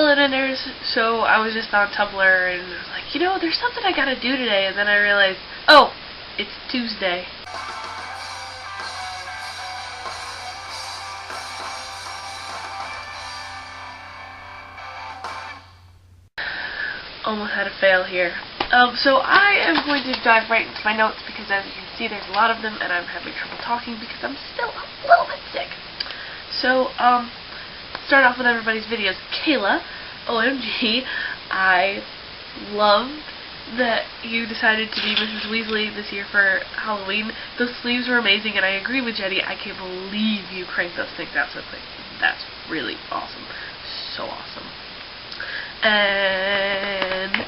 Hello knitters. So I was just on Tumblr and I was like, you know, there's something I gotta do today, and then I realized, oh, it's Tuesday. Almost had a fail here. So I am going to dive right into my notes because, as you can see, there's a lot of them and I'm having trouble talking because I'm still a little bit sick. So, start off with everybody's videos. Kayla, OMG, I love that you decided to be Mrs. Weasley this year for Halloween. Those sleeves were amazing, and I agree with Jenny. I can't believe you cranked those things out so quick. That's really awesome. So awesome. And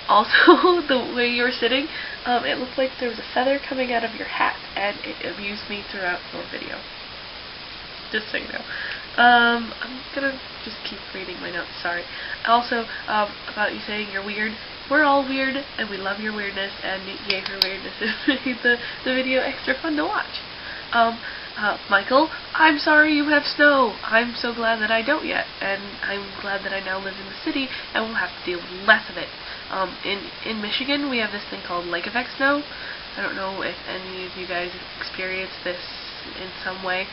also, the way you were sitting, it looked like there was a feather coming out of your hat, and it amused me throughout your video. Just so you know. I'm gonna just keep reading my notes, sorry. Also, about you saying you're weird. We're all weird, and we love your weirdness, and yay for weirdness. It made the video extra fun to watch. Michael, I'm sorry you have snow. I'm so glad that I don't yet, and I'm glad that I now live in the city and will have to deal with less of it. In Michigan, we have this thing called lake effect snow. I don't know if any of you guys experienced this in some way,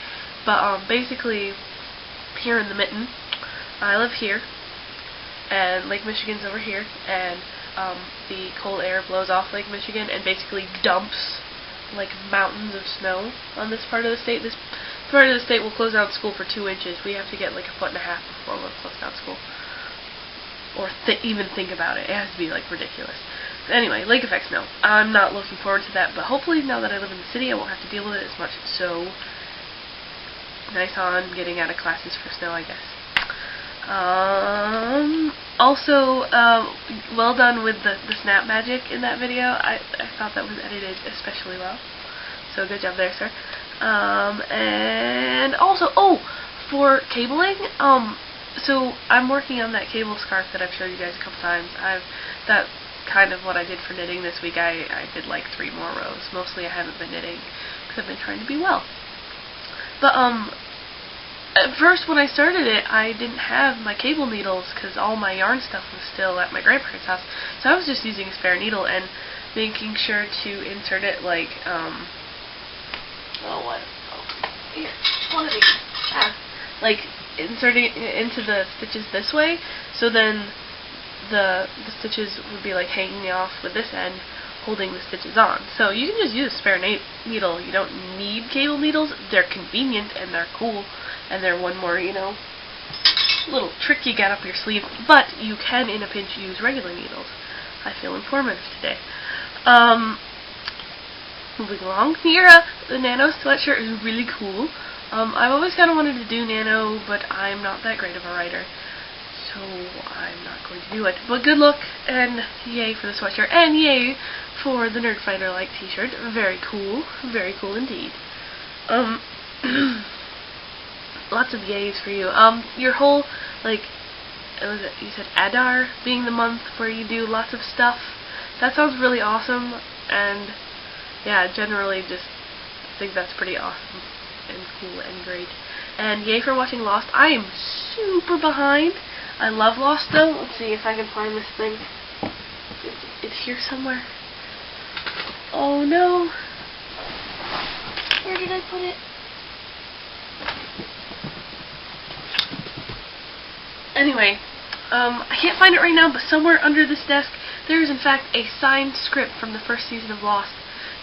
but basically, here in the Mitten, I live here, and Lake Michigan's over here, and the cold air blows off Lake Michigan and basically dumps like mountains of snow on this part of the state. This part of the state will close down school for 2 inches. We have to get like 1.5 feet before we'll close down school. Or even think about it. It has to be like ridiculous. But anyway, lake effect snow. I'm not looking forward to that, but hopefully now that I live in the city I won't have to deal with it as much. So, nice on getting out of classes for snow, I guess. Also, well done with the snap magic in that video. I thought that was edited especially well. So good job there, sir. And also, for cabling, so I'm working on that cable scarf that I've showed you guys a couple times. That's kind of what I did for knitting this week. I did like 3 more rows. Mostly I haven't been knitting because I've been trying to be well. But, at first, when I started it, I didn't have my cable needles because all my yarn stuff was still at my grandparents' house. So I was just using a spare needle and making sure to insert it like, here, one of these. Like, inserting it into the stitches this way, so then the stitches would be like hanging off with this end, holding the stitches on. So you can just use a spare needle. You don't need cable needles. They're convenient and they're cool. And they're one more, you know, little trick you got up your sleeve. But you can, in a pinch, use regular needles. I feel informative today. Moving along. Here, the nano sweatshirt is really cool. I've always kind of wanted to do nano, but I'm not that great of a writer. So I'm not going to do it. But good luck, and yay for the sweatshirt, and yay for the Nerdfighter-like t-shirt. Very cool. Very cool indeed. Lots of yays for you. Your whole, like, you said Adar being the month where you do lots of stuff. That sounds really awesome, and yeah, generally just think that's pretty awesome and cool and great. And yay for watching Lost. I am super behind. I love Lost though. Let's see if I can find this thing. It's here somewhere. Oh no. Where did I put it? Anyway, I can't find it right now, but somewhere under this desk there is in fact a signed script from the first season of Lost.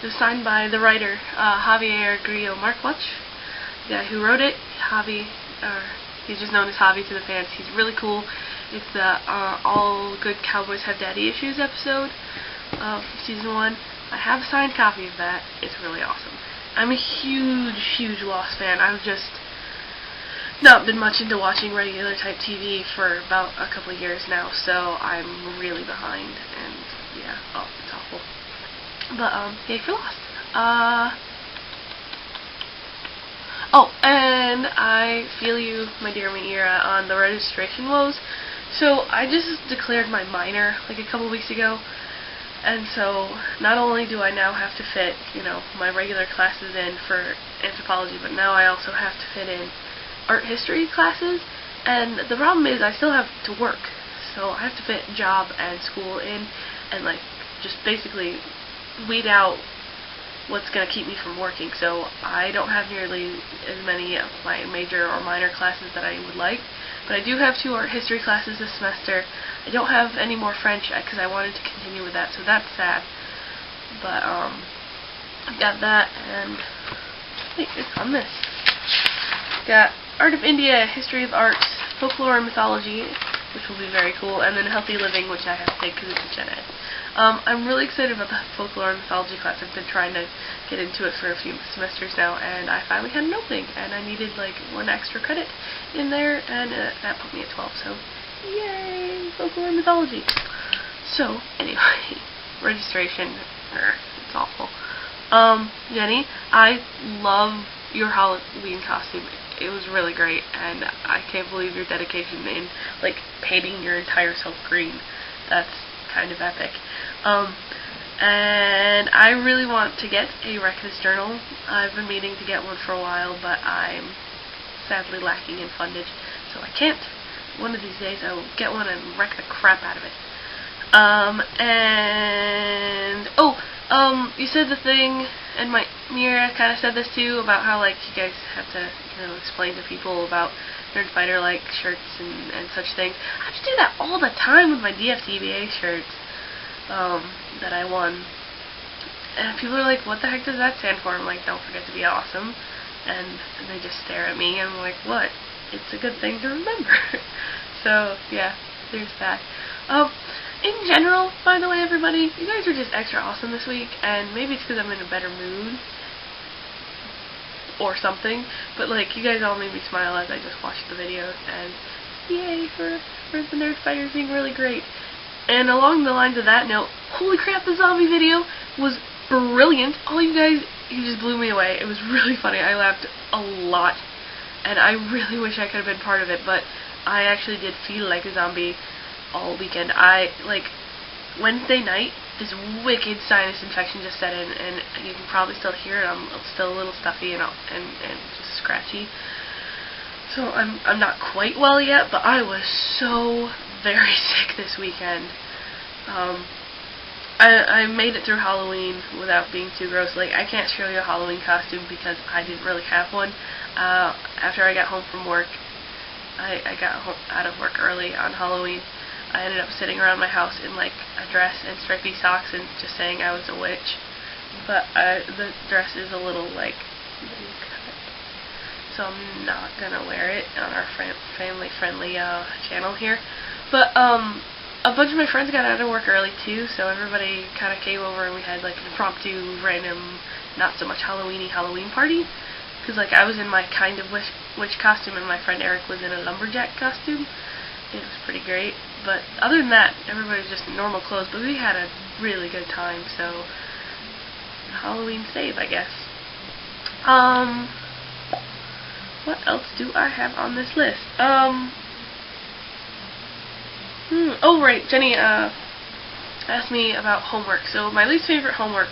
It was signed by the writer, Javier Grillo-Marquardt, the guy who wrote it. He's just known as Javi to the fans. He's really cool. It's the All Good Cowboys Have Daddy Issues episode of season 1. I have a signed copy of that. It's really awesome. I'm a huge Lost fan. I've just not been much into watching regular type TV for about a couple of years now, so I'm really behind, and yeah, it's awful. But, yay for Lost. And I feel you, my dear Maira, on the registration woes. So, I just declared my minor, like, a couple weeks ago, and so, not only do I now have to fit, you know, my regular classes in for anthropology, but now I also have to fit in art history classes, And the problem is I still have to work, so I have to fit job and school in, and like just basically weed out what's going to keep me from working. So I don't have nearly as many of my major or minor classes that I would like, but I do have 2 art history classes this semester. I don't have any more French because I wanted to continue with that, so that's sad. But I've got that, and wait, it's on this. Got Art of India, History of Arts, Folklore and Mythology, which will be very cool, and then Healthy Living, which I have to take because it's a gen ed. I'm really excited about the Folklore and Mythology class. I've been trying to get into it for a few semesters now, and I finally had an opening, and I needed like 1 extra credit in there, and that put me at 12, so yay, Folklore and Mythology. So, anyway, registration, it's awful. Jenny, I love your Halloween costume. It was really great, and I can't believe your dedication in like painting your entire self green. That's kind of epic. And I really want to get a Reckless journal. I've been meaning to get one for a while, but I'm sadly lacking in fundage, so I can't. One of these days I will get one and wreck the crap out of it. You said the thing, and Mira kind of said this too, about how like you guys have to, explain to people about Nerdfighter like shirts and such things. I have to do that all the time with my DFTBA shirts that I won. And people are like, what the heck does that stand for? I'm like, don't forget to be awesome. And they just stare at me, and I'm like, what? It's a good thing to remember. So, yeah, there's that. In general, by the way, everybody, you guys are just extra awesome this week, and maybe it's because I'm in a better mood or something, but like, you guys all made me smile as I just watched the videos, and yay for the Nerdfighters being really great. And along the lines of that note, holy crap, the zombie video was brilliant. All you guys, you just blew me away. It was really funny. I laughed a lot, and I really wish I could have been part of it, but I actually did feel like a zombie all weekend. Wednesday night, this wicked sinus infection just set in, and you can probably still hear it. I'm still a little stuffy and just scratchy. So I'm not quite well yet, but I was so very sick this weekend. I made it through Halloween without being too gross. Like, I can't show you a Halloween costume because I didn't really have one. After I got home from work, I got out of work early on Halloween. I ended up sitting around my house in like a dress and stripy socks and just saying I was a witch. But the dress is a little like cut, so I'm not gonna wear it on our family-friendly channel here. But a bunch of my friends got out of work early too, so everybody kind of came over and we had like an impromptu, random, not so much Halloween party. Because like I was in my kind of witch costume and my friend Eric was in a lumberjack costume. It was pretty great, but other than that, everybody was just in normal clothes, but we had a really good time, so Halloween save, I guess. What else do I have on this list? Oh right, Jenny asked me about homework. So my least favorite homework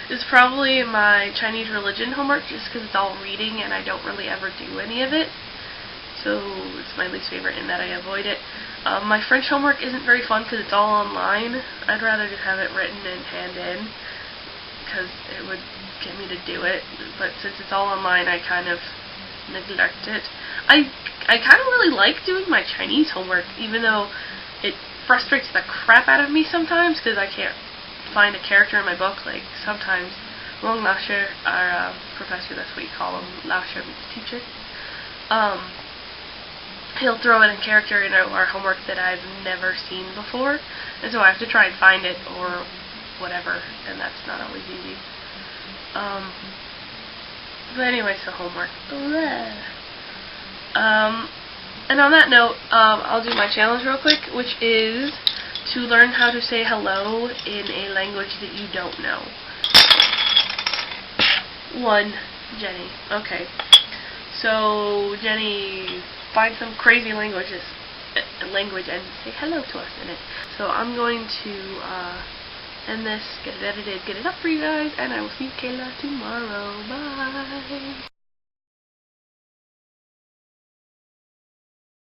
is probably my Chinese religion homework, just because it's all reading and I don't really ever do any of it. So it's my least favorite in that I avoid it. My French homework isn't very fun because it's all online. I'd rather just have it written and hand in because it would get me to do it. But since it's all online, I kind of neglect it. I kind of really like doing my Chinese homework, even though it frustrates the crap out of me sometimes because I can't find a character in my book. Like sometimes Wong Laoshi, our professor, that's what you call him, Laoshi teacher, he'll throw in a character in our homework that I've never seen before, and so I have to try and find it or whatever, and that's not always easy. But anyway, so homework. And on that note, I'll do my challenge real quick, which is to learn how to say hello in a language that you don't know. 1, Jenny. Okay. So, Jenny, find some crazy language and say hello to us in it. So I'm going to end this, get it edited, get it up for you guys, and I will see you, Kayla, tomorrow. Bye!